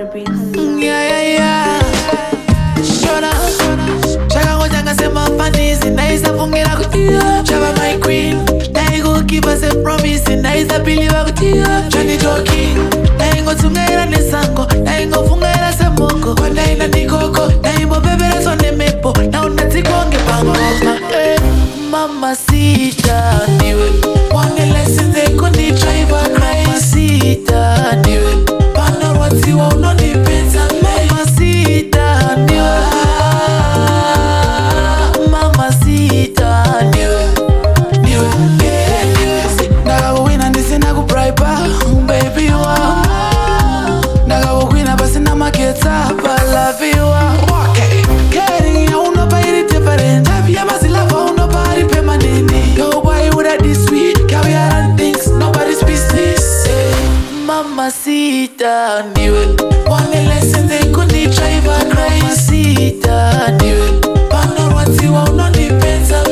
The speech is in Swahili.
the beats. Shona Chaka ngoja ngasema fanisi naisa fungira kutia Chaba my queen Naigo give us a promise naisa believe kutia Johnny joking Naingo tungaira nesango Naingo fungaira semoko Konda ina nikoko Naimbo bebere sonde mepo Na unatikonge pango Mama sita niwe One lesson they couldn't drive a cry Mama sita niwe Pano wati wa unonipenza Mama sita niwe Mama sita niwe Niwe Naga wina nisi nagu briba Baby wa Naga wina basi na maketa But love you wa Caring ya uno pa iri different Tabia basi love uno pa iri permanent Yo boy with a this sweet Carry around things Nobody's business Mama sita niwe One lesson they couldn't drive a crazy Mama sita niwe Pano wati wa unonipenza